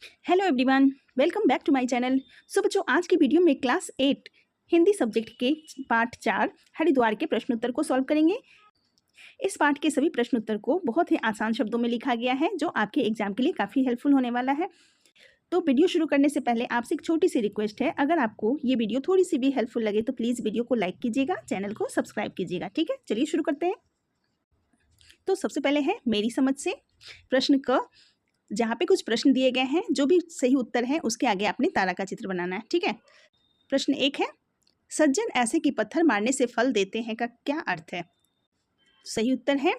Hello everyone, welcome back to my channel. So बच्चों, आज की वीडियो में क्लास 8 हिंदी सब्जेक्ट के पार्ट 4 हरिद्वार के प्रश्न उत्तर को सॉल्व करेंगे। इस पार्ट के सभी प्रश्न उत्तर को बहुत ही आसान शब्दों में लिखा गया है, जो आपके एग्जाम के लिए काफ़ी हेल्पफुल होने वाला है। तो वीडियो शुरू करने से पहले आपसे एक छोटी सी रिक्वेस्ट है, अगर आपको ये वीडियो थोड़ी सी भी हेल्पफुल लगे तो प्लीज़ वीडियो को लाइक कीजिएगा, चैनल को सब्सक्राइब कीजिएगा। ठीक है, चलिए शुरू करते हैं। तो सबसे पहले है मेरी समझ से प्रश्न क, जहाँ पे कुछ प्रश्न दिए गए हैं, जो भी सही उत्तर है उसके आगे आपने तारा का चित्र बनाना है। ठीक है, प्रश्न 1 है, सज्जन ऐसे कि पत्थर मारने से फल देते हैं का क्या अर्थ है? सही उत्तर है,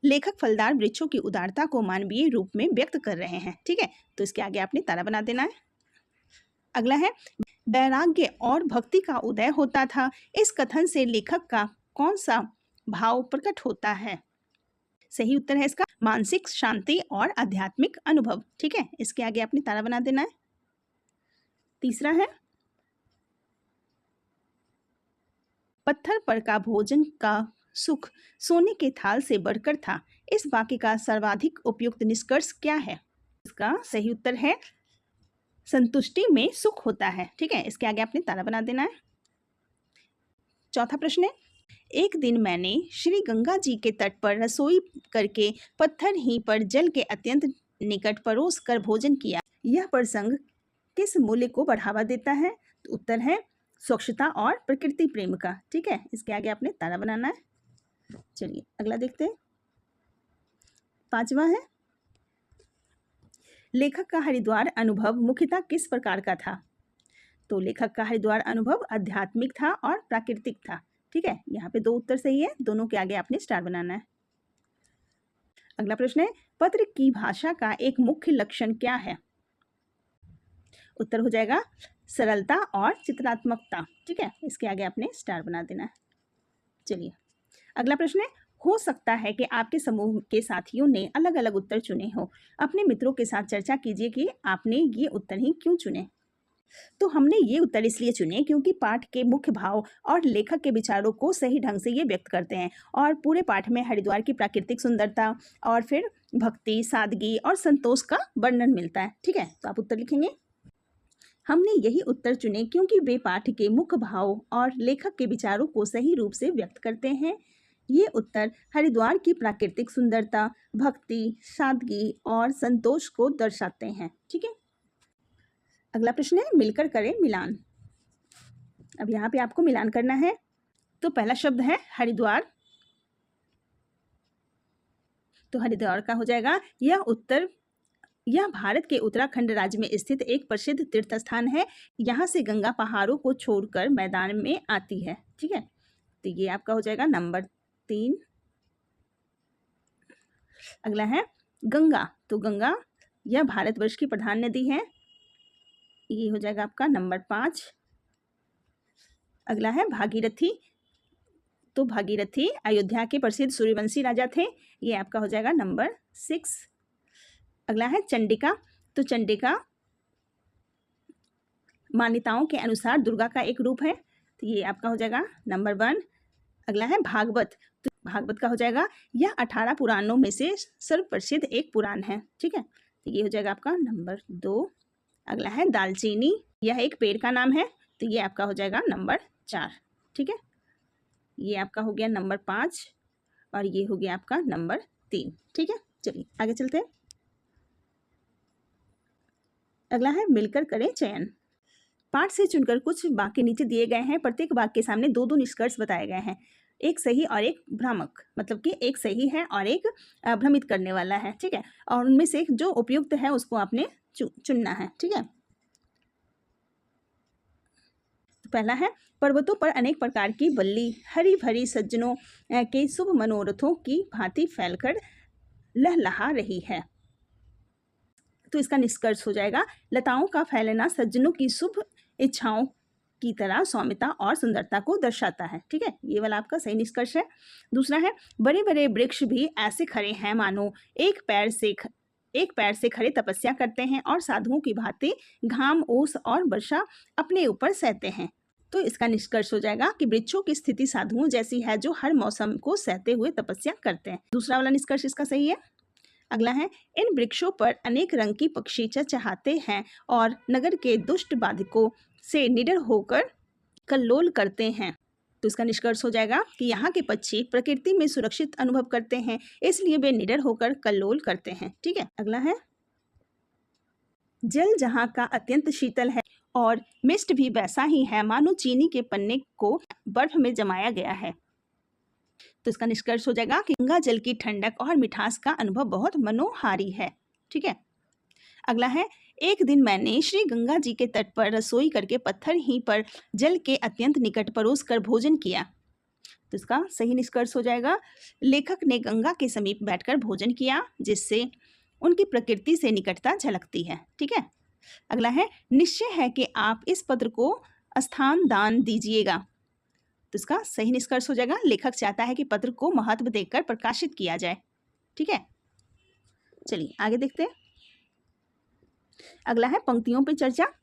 लेखक फलदार वृक्षों की उदारता को मानवीय रूप में व्यक्त कर रहे हैं। ठीक है, तो इसके आगे आपने तारा बना देना है। अगला है, वैराग्य और भक्ति का उदय होता था, इस कथन से लेखक का कौन सा भाव प्रकट होता है? सही उत्तर है इसका मानसिक शांति और आध्यात्मिक अनुभव। ठीक है, इसके आगे आपने तारा बना देना है। तीसरा है, पत्थर पर का भोजन का सुख सोने के थाल से बढ़कर था, इस वाक्य का सर्वाधिक उपयुक्त निष्कर्ष क्या है? इसका सही उत्तर है संतुष्टि में सुख होता है। ठीक है, इसके आगे आपने तारा बना देना है। चौथा प्रश्न है, एक दिन मैंने श्री गंगा जी के तट पर रसोई करके पत्थर ही पर जल के अत्यंत निकट परोस कर भोजन किया, यह प्रसंग किस मूल्य को बढ़ावा देता है? तो उत्तर है स्वच्छता और प्रकृति प्रेम का। ठीक है, इसके आगे आपने तारा बनाना है। चलिए अगला देखते हैं। पांचवा है, लेखक का हरिद्वार अनुभव मुख्यतः किस प्रकार का था? तो लेखक का हरिद्वार अनुभव आध्यात्मिक था और प्राकृतिक था। ठीक है, यहाँ पे दो उत्तर सही है, दोनों के आगे आपने स्टार बनाना है। अगला प्रश्न है, पत्र की भाषा का एक मुख्य लक्षण क्या है? उत्तर हो जाएगा सरलता और चित्रात्मकता। ठीक है, इसके आगे आपने स्टार बना देना है। चलिए अगला प्रश्न है, हो सकता है कि आपके समूह के साथियों ने अलग अलग उत्तर चुने हो, अपने मित्रों के साथ चर्चा कीजिए कि आपने ये उत्तर ही क्यों चुने। तो हमने ये उत्तर इसलिए चुने क्योंकि पाठ के मुख्य भाव और लेखक के विचारों को सही ढंग से ये व्यक्त करते हैं, और पूरे पाठ में हरिद्वार की प्राकृतिक सुंदरता और फिर भक्ति, सादगी और संतोष का वर्णन मिलता है। ठीक है, तो आप उत्तर लिखेंगे। हमने यही उत्तर चुने क्योंकि वे पाठ के मुख्य भाव और लेखक के विचारों को सही रूप से व्यक्त करते हैं। ये उत्तर हरिद्वार की प्राकृतिक सुंदरता, भक्ति, सादगी और संतोष को दर्शाते हैं। ठीक है, अगला प्रश्न है, मिलकर करें मिलान। अब यहाँ पे आपको मिलान करना है। तो पहला शब्द है हरिद्वार, तो हरिद्वार का हो जाएगा यह भारत के उत्तराखंड राज्य में स्थित एक प्रसिद्ध तीर्थ स्थान है, यहाँ से गंगा पहाड़ों को छोड़कर मैदान में आती है। ठीक है, तो ये आपका हो जाएगा नंबर 3। अगला है गंगा, तो गंगा यह भारतवर्ष की प्रधान नदी है, ये हो जाएगा आपका नंबर 5। अगला है भागीरथी, तो भागीरथी अयोध्या के प्रसिद्ध सूर्यवंशी राजा थे, ये आपका हो जाएगा नंबर 6। अगला है चंडिका, तो चंडिका मान्यताओं के अनुसार दुर्गा का एक रूप है, तो ये आपका हो जाएगा नंबर 1। अगला है भागवत, तो भागवत का हो जाएगा यह 18 पुराणों में से सर्वप्रसिद्ध एक पुराण है। ठीक है, तो ये हो जाएगा आपका नंबर 2। अगला है दालचीनी, यह एक पेड़ का नाम है, तो ये आपका हो जाएगा नंबर 4। ठीक है, ये आपका हो गया नंबर 5 और ये हो गया आपका नंबर 3। ठीक है, चलिए आगे चलते हैं। अगला है मिलकर करें चयन। पाठ से चुनकर कुछ वाक्य नीचे दिए गए हैं, प्रत्येक वाक्य के सामने दो दो निष्कर्ष बताए गए हैं, एक सही और एक भ्रामक, मतलब कि एक सही है और एक भ्रमित करने वाला है। ठीक है, और उनमें से जो उपयुक्त है उसको आपने चुनना है। ठीक है, तो पहला है, पर्वतों पर अनेक प्रकार की बल्ली हरी भरी सज्जनों के शुभ मनोरथों की भांति फैलकर लहलहा रही है, तो इसका निष्कर्ष हो जाएगा लताओं का फैलना सज्जनों की शुभ इच्छाओं की तरह सौम्यता और सुंदरता को दर्शाता है। ठीक है, ये वाला आपका सही निष्कर्ष है। दूसरा है, बड़े बड़े वृक्ष भी ऐसे खड़े हैं मानो एक पैर से खड़े तपस्या करते हैं और साधुओं की भांति घाम, ओस और वर्षा अपने ऊपर सहते हैं, तो इसका निष्कर्ष हो जाएगा कि वृक्षों की स्थिति साधुओं जैसी है जो हर मौसम को सहते हुए तपस्या करते हैं। दूसरा वाला निष्कर्ष इसका सही है। अगला है, इन वृक्षों पर अनेक रंग की पक्षी चहचहाते हैं और नगर के दुष्ट बाधिकों से निडर होकर कल्लोल करते हैं। तो इसका निष्कर्ष हो जाएगा कि यहाँ के पक्षी प्रकृति में सुरक्षित अनुभव करते हैं, इसलिए वे निडर होकर कल्लोल करते हैं। ठीक है। अगला है, जल जहाँ का अत्यंत शीतल है और मिष्ट भी वैसा ही है मानो चीनी के पन्ने को बर्फ में जमाया गया है। तो इसका निष्कर्ष हो जाएगा कि गंगा जल की ठंडक और मिठास का अनुभव बहुत मनोहारी है। ठीक है। अगला है, एक दिन मैंने श्री गंगा जी के तट पर रसोई करके पत्थर ही पर जल के अत्यंत निकट परोस कर भोजन किया। तो इसका सही निष्कर्ष हो जाएगा, लेखक ने गंगा के समीप बैठकर भोजन किया जिससे उनकी प्रकृति से निकटता झलकती है। ठीक है। अगला है, निश्चय है कि आप इस पत्र को स्थान दान दीजिएगा। तो इसका सही निष्कर्ष हो जाएगा, लेखक चाहता है कि पत्र को महत्व देकर प्रकाशित किया जाए। ठीक है। चलिए आगे देखते हैं। अगला है, पंक्तियों पर चर्चा।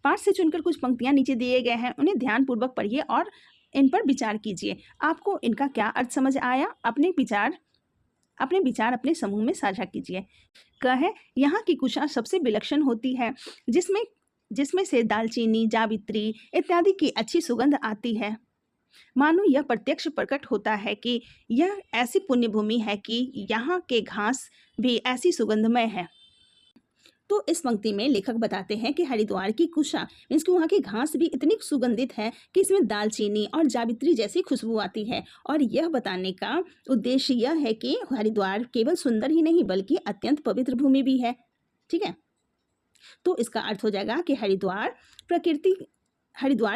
पाठ से चुनकर कुछ पंक्तियां नीचे दिए गए हैं, उन्हें ध्यानपूर्वक पढ़िए और इन पर विचार कीजिए। आपको इनका क्या अर्थ समझ आया, अपने विचार अपने समूह में साझा कीजिए। क है, यहाँ की कुशा सबसे विलक्षण होती है, जिसमें से दालचीनी, जावित्री इत्यादि की अच्छी सुगंध आती है। मानो यह प्रत्यक्ष प्रकट होता है कि यह ऐसी पुण्य भूमि है कि यहाँ के घास भी ऐसी सुगंधमय है। तो इस पंक्ति में लेखक बताते हैं कि हरिद्वार की कुशा मीन्स कि वहाँ की घास भी इतनी सुगंधित है कि इसमें दालचीनी और जावित्री जैसी खुशबू आती है। और यह बताने का उद्देश्य यह है कि हरिद्वार केवल सुंदर ही नहीं बल्कि अत्यंत पवित्र भूमि भी है। ठीक है। तो इसका अर्थ हो जाएगा कि हरिद्वार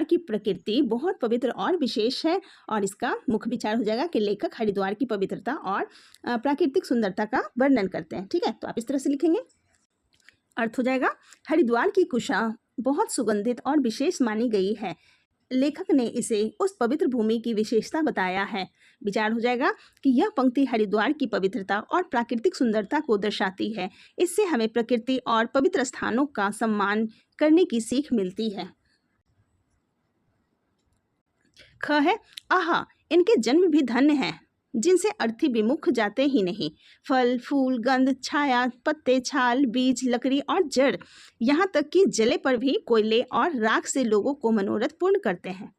की प्रकृति बहुत पवित्र और विशेष है। और इसका मुख्य विचार हो जाएगा कि लेखक हरिद्वार की पवित्रता और प्राकृतिक सुंदरता का वर्णन करते हैं। ठीक है। तो आप इस तरह से लिखेंगे। अर्थ हो जाएगा, हरिद्वार की कुशा बहुत सुगंधित और विशेष मानी गई है। लेखक ने इसे उस पवित्र भूमि की विशेषता बताया है। विचार हो जाएगा कि यह पंक्ति हरिद्वार की पवित्रता और प्राकृतिक सुंदरता को दर्शाती है। इससे हमें प्रकृति और पवित्र स्थानों का सम्मान करने की सीख मिलती है। ख है, आहा, इनके जन्म भी धन्य हैं, जिनसे अर्थी विमुख जाते ही नहीं। फल, फूल, गंध, छाया, पत्ते, छाल, बीज, लकड़ी और जड़, यहाँ तक कि जले पर भी कोयले और राख से लोगों को मनोरथ पूर्ण करते हैं।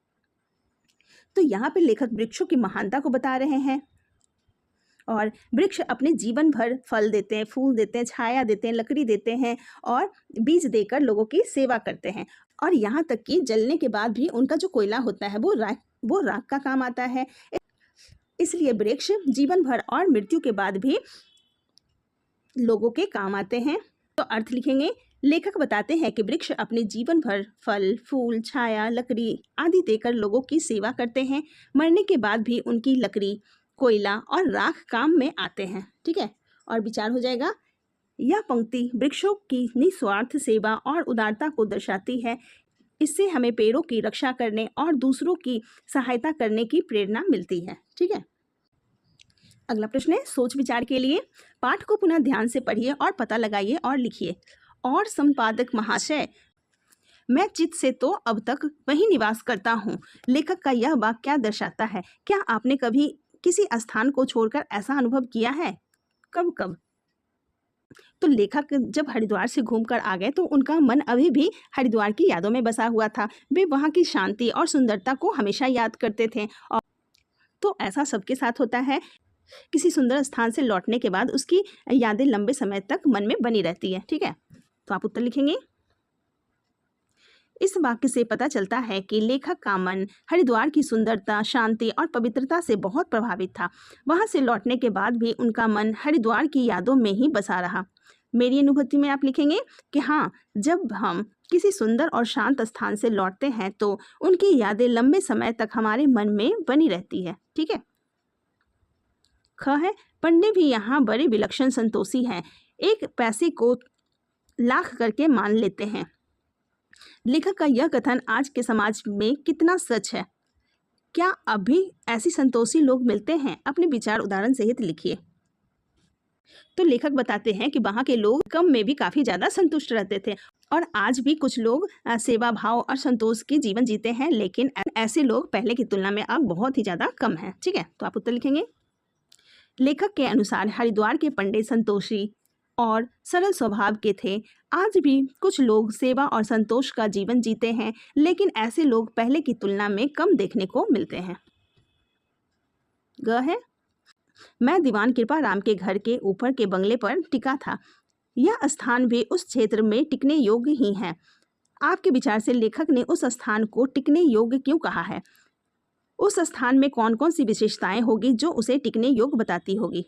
तो यहाँ पे लेखक वृक्षों की महानता को बता रहे हैं। और वृक्ष अपने जीवन भर फल देते हैं, फूल देते हैं, छाया देते हैं, लकड़ी देते हैं और बीज देकर लोगों की सेवा करते हैं। और यहाँ तक कि जलने के बाद भी उनका जो कोयला होता है वो राख का काम आता है। इसलिए वृक्ष जीवन भर और मृत्यु के बाद भी लोगों के काम आते हैं। तो अर्थ लिखेंगे, लेखक बताते हैं कि वृक्ष अपने जीवन भर फल, फूल, छाया, लकड़ी आदि देकर लोगों की सेवा करते हैं। मरने के बाद भी उनकी लकड़ी, कोयला और राख काम में आते हैं। ठीक है। और विचार हो जाएगा, यह पंक्ति वृक्षों की निस्वार्थ सेवा और उदारता को दर्शाती है। इससे हमें पेड़ों की रक्षा करने और दूसरों की सहायता करने की प्रेरणा मिलती है। ठीक है। अगला प्रश्न है सोच विचार के लिए। पाठ को पुनः ध्यान से पढ़िए और पता लगाइए और लिखिए। और संपादक महाशय, मैं चित्त से तो अब तक वहीं निवास करता हूँ। लेखक का यह वाक्य क्या दर्शाता है? क्या आपने कभी किसी स्थान को छोड़कर ऐसा अनुभव किया है? कब कब? तो लेखक जब हरिद्वार से घूमकर आ गए तो उनका मन अभी भी हरिद्वार की यादों में बसा हुआ था। वे वहाँ की शांति और सुंदरता को हमेशा याद करते थे। और तो ऐसा सबके साथ होता है, किसी सुंदर स्थान से लौटने के बाद उसकी यादें लंबे समय तक मन में बनी रहती है। ठीक है। तो आप उत्तर लिखेंगे। इस वाक्य से पता चलता है कि लेखक का मन हरिद्वार की सुंदरता, शांति और पवित्रता से बहुत प्रभावित था। वहां से लौटने के बाद भी उनका मन हरिद्वार की यादों में ही बसा रहा। मेरी अनुभूति में आप लिखेंगे कि हाँ, जब हम किसी सुंदर और शांत स्थान से लौटते हैं तो उनकी यादें लंबे समय तक हमारे मन में बनी रहती है। ठीक है। ख है, पंडित भी यहाँ बड़े विलक्षण संतोषी हैं, एक पैसे को लाख करके मान लेते हैं। लेखक का यह कथन आज के समाज में कितना सच है? क्या अभी ऐसी संतोषी लोग मिलते हैं? अपने विचार उदाहरण सहित लिखिए। तो लेखक बताते हैं कि वहाँ के लोग कम में भी काफ़ी ज़्यादा संतुष्ट रहते थे और आज भी कुछ लोग सेवा भाव और संतोष की जीवन जीते हैं, लेकिन ऐसे लोग पहले की तुलना में अब बहुत ही ज़्यादा कम हैं। ठीक है। तो आप उत्तर लिखेंगे। लेखक के अनुसार हरिद्वार के पंडित संतोषी और सरल स्वभाव के थे। आज भी कुछ लोग सेवा और संतोष का जीवन जीते हैं, लेकिन ऐसे लोग पहले की तुलना में कम देखने को मिलते हैं। ग है, मैं दीवान कृपा राम के घर के ऊपर के बंगले पर टिका था। यह स्थान भी उस क्षेत्र में टिकने योग्य ही है। आपके विचार से लेखक ने उस स्थान को टिकने योग्य क्यों कहा है? उस स्थान में कौन कौन सी विशेषताएं होगी जो उसे टिकने योग्य बताती होगी?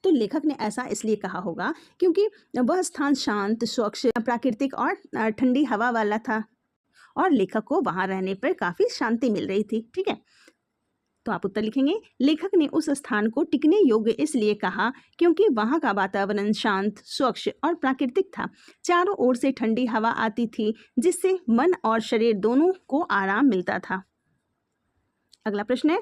तो लेखक ने ऐसा इसलिए कहा होगा क्योंकि वह स्थान शांत, स्वच्छ, प्राकृतिक और ठंडी हवा वाला था और लेखक को वहां रहने पर काफी शांति मिल रही थी। ठीक है, तो आप उत्तर लिखेंगे, लेखक ने उस स्थान को टिकने योग्य इसलिए कहा क्योंकि वहां का वातावरण शांत, स्वच्छ और प्राकृतिक था। चारों ओर से ठंडी हवा आती थी जिससे मन और शरीर दोनों को आराम मिलता था। अगला प्रश्न है,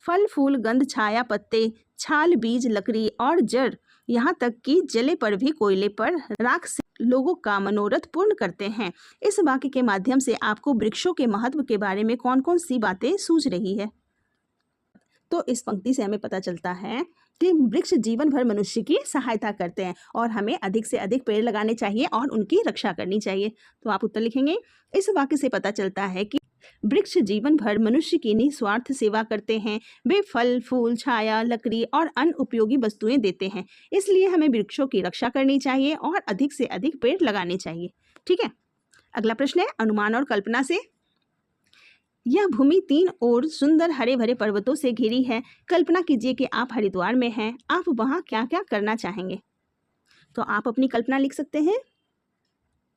फल फूल, गंध, छाया, पत्ते, छाल, बीज, लकड़ी और जड़, यहाँ तक कि जले पर भी कोयले पर राख से लोगों का मनोरथ पूर्ण करते हैं। इस वाक्य के माध्यम से आपको वृक्षों के महत्व के बारे में कौन कौन सी बातें सूझ रही है? तो इस पंक्ति से हमें पता चलता है कि वृक्ष जीवन भर मनुष्य की सहायता करते हैं और हमें अधिक से अधिक पेड़ लगाने चाहिए और उनकी रक्षा करनी चाहिए। तो आप उत्तर लिखेंगे, इस वाक्य से पता चलता है कि वृक्ष जीवन भर मनुष्य की निस्वार्थ सेवा करते हैं। वे फल फूल, छाया, लकड़ी और अन्य उपयोगी वस्तुएं देते हैं, इसलिए हमें वृक्षों की रक्षा करनी चाहिए और अधिक से अधिक पेड़ लगाने चाहिए। ठीक है, अगला प्रश्न है, अनुमान और कल्पना से। यह भूमि 3 ओर सुंदर हरे भरे पर्वतों से घिरी है। कल्पना कीजिए कि आप हरिद्वार में हैं, आप वहाँ क्या क्या करना चाहेंगे? तो आप अपनी कल्पना लिख सकते हैं।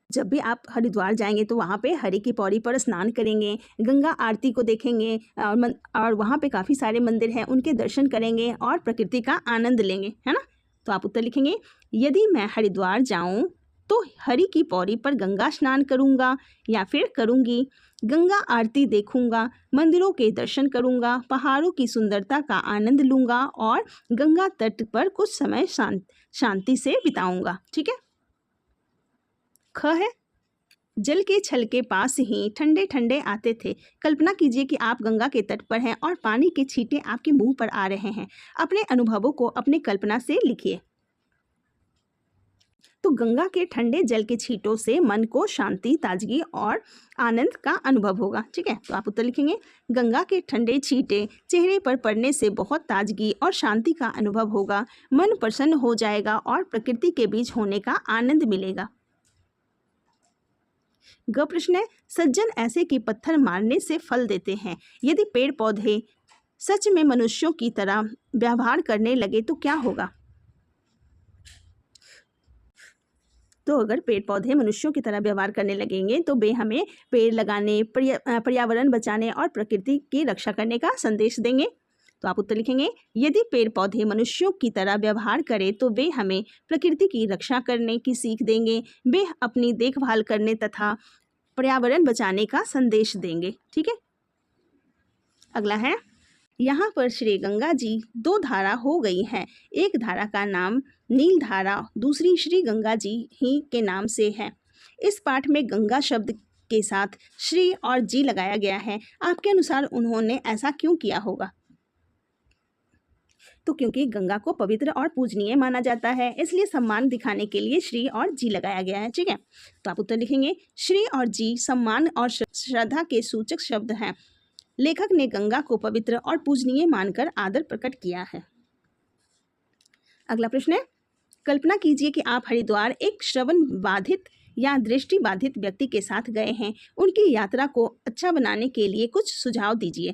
जब भी आप हरिद्वार जाएंगे तो वहाँ पे हरि की पौड़ी पर स्नान करेंगे, गंगा आरती को देखेंगे और वहाँ पे काफ़ी सारे मंदिर हैं, उनके दर्शन करेंगे और प्रकृति का आनंद लेंगे, है ना? तो आप उत्तर लिखेंगे, यदि मैं हरिद्वार जाऊँ तो हरि की पौड़ी पर गंगा स्नान करूँगा या फिर करूँगी, गंगा आरती देखूंगा, मंदिरों के दर्शन करूंगा, पहाड़ों की सुंदरता का आनंद लूंगा और गंगा तट पर कुछ समय शांति से बिताऊंगा। ठीक है, ख है, जल के छल के पास ही ठंडे ठंडे आते थे। कल्पना कीजिए कि आप गंगा के तट पर हैं और पानी के छींटे आपके मुंह पर आ रहे हैं। अपने अनुभवों को अपने कल्पना से लिखिए। तो गंगा के ठंडे जल के छींटों से मन को शांति, ताजगी और आनंद का अनुभव होगा। ठीक है, तो आप उत्तर लिखेंगे, गंगा के ठंडे छींटे चेहरे पर पड़ने से बहुत ताजगी और शांति का अनुभव होगा, मन प्रसन्न हो जाएगा और प्रकृति के बीच होने का आनंद मिलेगा। ग प्रश्न है, सज्जन ऐसे कि पत्थर मारने से फल देते हैं। यदि पेड़ पौधे सच में मनुष्यों की तरह व्यवहार करने लगे तो क्या होगा? तो अगर पेड़ पौधे मनुष्यों की तरह व्यवहार करने लगेंगे तो वे हमें पेड़ लगाने, पर्यावरण बचाने और प्रकृति की रक्षा करने का संदेश देंगे। तो आप उत्तर लिखेंगे, यदि पेड़ पौधे मनुष्यों की तरह व्यवहार करें तो वे हमें प्रकृति की रक्षा करने की सीख देंगे, वे अपनी देखभाल करने तथा पर्यावरण बचाने का संदेश देंगे। ठीक है, अगला है, यहाँ पर श्री गंगा जी 2 धारा हो गई हैं। एक धारा का नाम नील धारा, दूसरी श्री गंगा जी ही के नाम से है। इस पाठ में गंगा शब्द के साथ श्री और जी लगाया गया है। आपके अनुसार उन्होंने ऐसा क्यों किया होगा? तो क्योंकि गंगा को पवित्र और पूजनीय माना जाता है, इसलिए सम्मान दिखाने के लिए श्री और जी लगाया गया है। ठीक है, तो आप उत्तर लिखेंगे, श्री और जी सम्मान और श्रद्धा के सूचक शब्द हैं। लेखक ने गंगा को पवित्र और पूजनीय मानकर आदर प्रकट किया है। अगला प्रश्न है, कल्पना कीजिए कि आप हरिद्वार एक श्रवण बाधित या दृष्टि बाधित व्यक्ति के साथ गए हैं। उनकी यात्रा को अच्छा बनाने के लिए कुछ सुझाव दीजिए।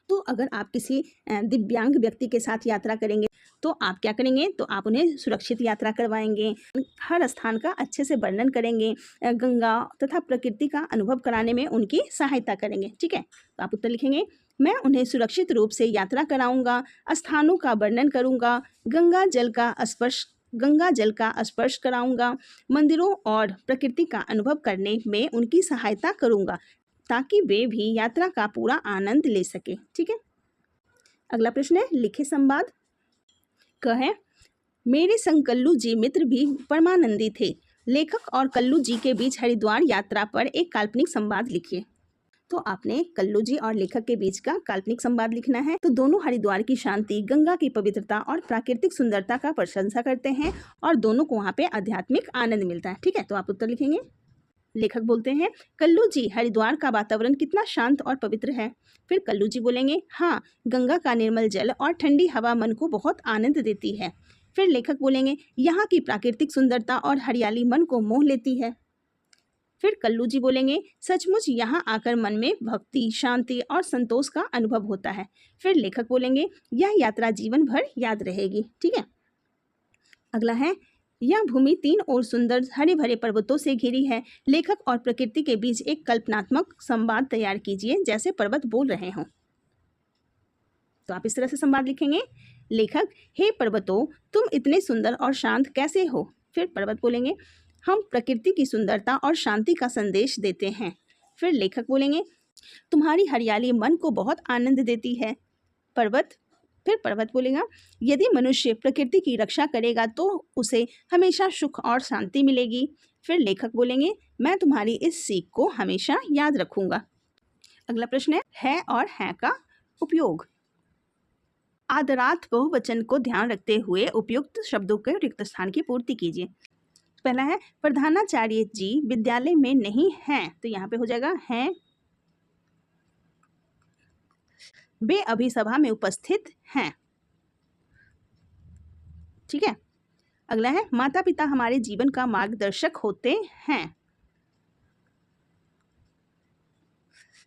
तो अगर आप किसी दिव्यांग व्यक्ति के साथ यात्रा करेंगे तो आप क्या करेंगे? तो आप उन्हें सुरक्षित यात्रा करवाएंगे, हर स्थान का अच्छे से वर्णन करेंगे, गंगा तथा प्रकृति का अनुभव कराने में उनकी सहायता करेंगे। ठीक है, तो आप उत्तर लिखेंगे, मैं उन्हें सुरक्षित रूप से यात्रा कराऊंगा, स्थानों का वर्णन करूंगा, गंगा जल का स्पर्श कराऊंगा, मंदिरों और प्रकृति का अनुभव करने में उनकी सहायता करूंगा ताकि वे भी यात्रा का पूरा आनंद ले सके। ठीक है, अगला प्रश्न है, लिखे संवाद। क है, मेरे संग कल्लू जी मित्र भी परमानंदी थे। लेखक और कल्लू जी के बीच हरिद्वार यात्रा पर एक काल्पनिक संवाद लिखिए। तो आपने कल्लू जी और लेखक के बीच का काल्पनिक संवाद लिखना है। तो दोनों हरिद्वार की शांति, गंगा की पवित्रता और प्राकृतिक सुंदरता का प्रशंसा करते हैं और दोनों को वहाँ पे आध्यात्मिक आनंद मिलता है। ठीक है, तो आप उत्तर लिखेंगे। लेखक बोलते हैं, कल्लू जी, हरिद्वार का वातावरण कितना शांत और पवित्र है। फिर कल्लू जी बोलेंगे, हाँ, गंगा का निर्मल जल और ठंडी हवा मन को बहुत आनंद देती है। फिर लेखक बोलेंगे, यहाँ की प्राकृतिक सुंदरता और हरियाली मन को मोह लेती है। फिर कल्लू जी बोलेंगे, सचमुच यहाँ आकर मन में भक्ति, शांति और संतोष का अनुभव होता है। फिर लेखक बोलेंगे, यह यात्रा जीवन भर याद रहेगी। ठीक है, अगला है, यह भूमि 3 ओर सुंदर हरे भरे पर्वतों से घिरी है। लेखक और प्रकृति के बीच एक कल्पनात्मक संवाद तैयार कीजिए जैसे पर्वत बोल रहे हों। तो आप इस तरह से संवाद लिखेंगे। लेखक, हे पर्वतों, तुम इतने सुंदर और शांत कैसे हो। फिर पर्वत बोलेंगे, हम प्रकृति की सुंदरता और शांति का संदेश देते हैं। फिर लेखक बोलेंगे, तुम्हारी हरियाली मन को बहुत आनंद देती है। फिर पर्वत बोलेगा, यदि मनुष्य प्रकृति की रक्षा करेगा तो उसे हमेशा सुख और शांति मिलेगी। फिर लेखक बोलेंगे, मैं तुम्हारी इस सीख को हमेशा याद रखूंगा। अगला प्रश्न है और है का उपयोग। आदरार्थ बहुवचन को ध्यान रखते हुए उपयुक्त शब्दों के रिक्त स्थान की पूर्ति कीजिए। पहला है, प्रधानाचार्य जी विद्यालय में नहीं हैं, तो यहाँ पे हो जाएगा हैं। वे अभी सभा में उपस्थित हैं। ठीक है, अगला है, माता पिता हमारे जीवन का मार्गदर्शक होते हैं।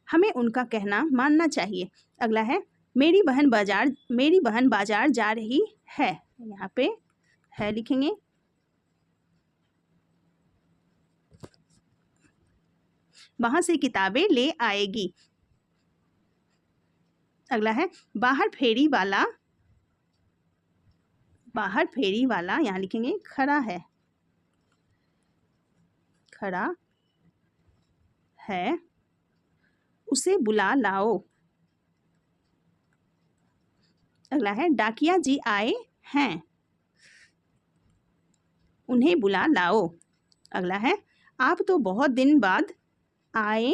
हमें उनका कहना मानना चाहिए। अगला है, मेरी बहन बाजार जा रही है। यहाँ पे है लिखेंगे। वहां से किताबें ले आएगी। अगला है, बाहर फेरी वाला यहाँ लिखेंगे खड़ा है, उसे बुला लाओ। अगला है, डाकिया जी आए हैं, उन्हें बुला लाओ। अगला है, आप तो बहुत दिन बाद आए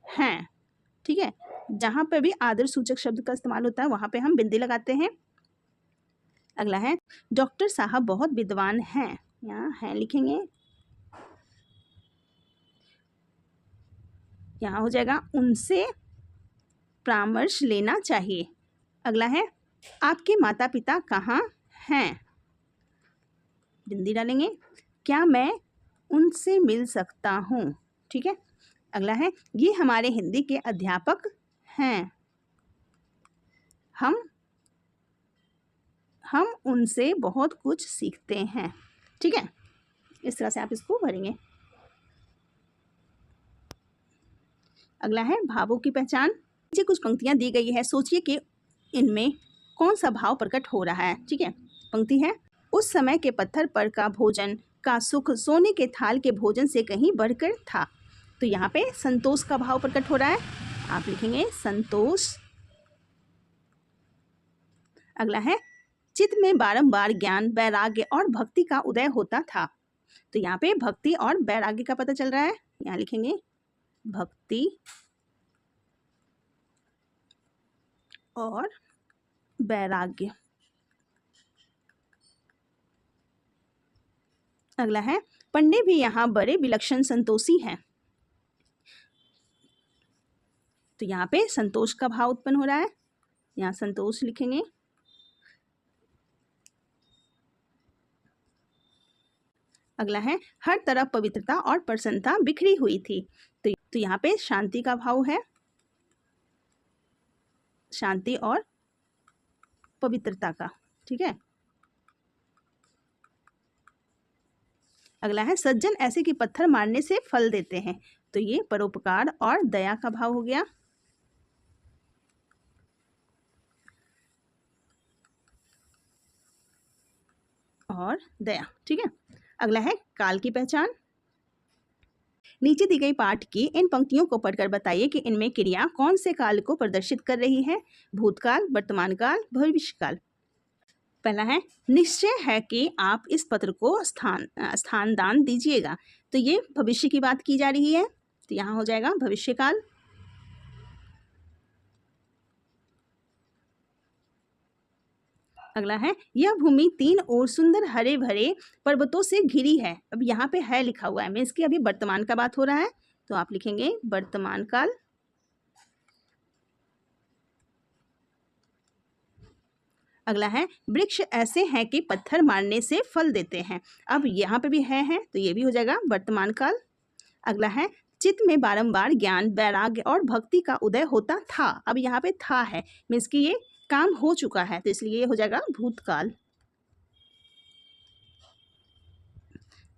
हैं। ठीक है, जहां पे भी आदर सूचक शब्द का इस्तेमाल होता है वहां पे हम बिंदी लगाते हैं। अगला है, डॉक्टर साहब बहुत विद्वान हैं, यहाँ है लिखेंगे। यहाँ हो जाएगा, उनसे परामर्श लेना चाहिए। अगला है, आपके माता पिता कहाँ हैं, बिंदी डालेंगे। क्या मैं उनसे मिल सकता हूँ। ठीक है, अगला है, ये हमारे हिंदी के अध्यापक हैं, हम उनसे बहुत कुछ सीखते हैं। ठीक है, इस तरह से आप इसको भरेंगे। अगला है, भावों की पहचान। नीचे कुछ पंक्तियां दी गई है, सोचिए कि इनमें कौन सा भाव प्रकट हो रहा है। ठीक है, पंक्ति है, उस समय के पत्थर पर का भोजन का सुख सोने के थाल के भोजन से कहीं बढ़कर था। तो यहाँ पे संतोष का भाव प्रकट हो रहा है, आप लिखेंगे संतोष। अगला है, चित्त में बारंबार ज्ञान, वैराग्य और भक्ति का उदय होता था। तो यहाँ पे भक्ति और वैराग्य का पता चल रहा है, यहाँ लिखेंगे भक्ति और वैराग्य। अगला है, पंडित भी यहाँ बड़े विलक्षण संतोषी हैं। तो यहाँ पे संतोष का भाव उत्पन्न हो रहा है, यहाँ संतोष लिखेंगे। अगला है, हर तरफ पवित्रता और प्रसन्नता बिखरी हुई थी। तो यहाँ पे शांति का भाव है, शांति और पवित्रता का। ठीक है, अगला है, सज्जन ऐसे कि पत्थर मारने से फल देते हैं। तो ये परोपकार और दया का भाव हो गया। और दया। ठीक है, अगला है, काल की पहचान। नीचे दी गई पाठ की इन पंक्तियों को पढ़कर बताइए कि इनमें क्रिया कौन से काल को प्रदर्शित कर रही है। भूतकाल, वर्तमान काल, भविष्यकाल। पहला है, निश्चय है कि आप इस पत्र को स्थान दान दीजिएगा। तो ये भविष्य की बात की जा रही है। तो यहाँ हो जाएगा भविष्यकाल। अगला है, यह भूमि 3 ओर सुंदर हरे भरे पर्वतों से घिरी है। अब यहाँ पे है लिखा हुआ है, मीन्स कि अभी वर्तमान का बात हो रहा है, तो आप लिखेंगे वर्तमान काल। अगला है, वृक्ष ऐसे हैं कि पत्थर मारने से फल देते हैं। अब यहाँ पे भी है तो ये भी हो जाएगा वर्तमान काल। अगला है, चित्त में बारंबार ज्ञान, वैराग्य और भक्ति का उदय होता था। अब यहाँ पे था है, मीन्स कि ये काम हो चुका है, तो इसलिए ये हो जाएगा भूतकाल।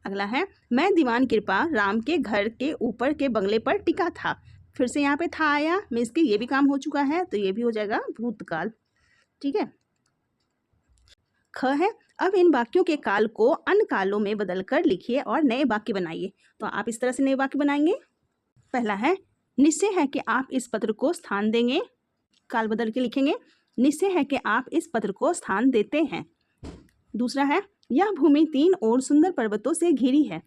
अगला है, मैं दीवान कृपा राम के घर के ऊपर के बंगले पर टिका था। फिर से यहाँ पे था आया, मीन्स कि ये भी काम हो चुका है, तो ये भी हो जाएगा भूतकाल। ठीक है। ख है, अब इन वाक्यों के काल को अन्य कालों में बदलकर लिखिए और नए वाक्य बनाइए। तो आप इस तरह से नए वाक्य बनाएंगे। पहला है, निश्चय है कि आप इस पत्र को स्थान देंगे। काल बदल के लिखेंगे, निश्चय है कि आप इस पत्र को स्थान देते हैं। दूसरा है, यह भूमि 3 ओर सुंदर पर्वतों से घिरी है।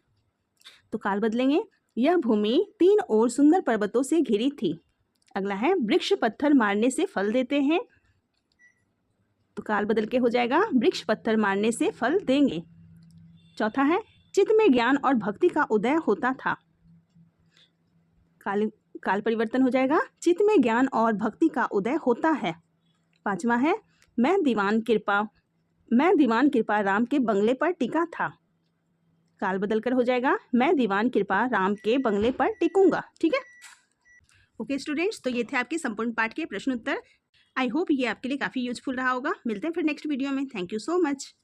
तो काल बदलेंगे, यह भूमि 3 ओर सुंदर पर्वतों से घिरी थी। अगला है, वृक्ष पत्थर मारने से फल देते हैं। तो काल बदल के हो जाएगा, वृक्ष पत्थर मारने से फल देंगे। चौथा है, चित्त में ज्ञान और भक्ति का उदय होता था। काल परिवर्तन हो जाएगा, चित्त में ज्ञान और भक्ति का उदय होता है। पांचवा है, मैं दीवान कृपा राम के बंगले पर टिका था। काल बदल कर हो जाएगा, मैं दीवान कृपा राम के बंगले पर टिकूंगा। ठीक है। ओके स्टूडेंट्स, तो ये थे आपके संपूर्ण पाठ के प्रश्न उत्तर। आई होप ये आपके लिए काफ़ी यूजफुल रहा होगा। मिलते हैं फिर नेक्स्ट वीडियो में। Thank you so much.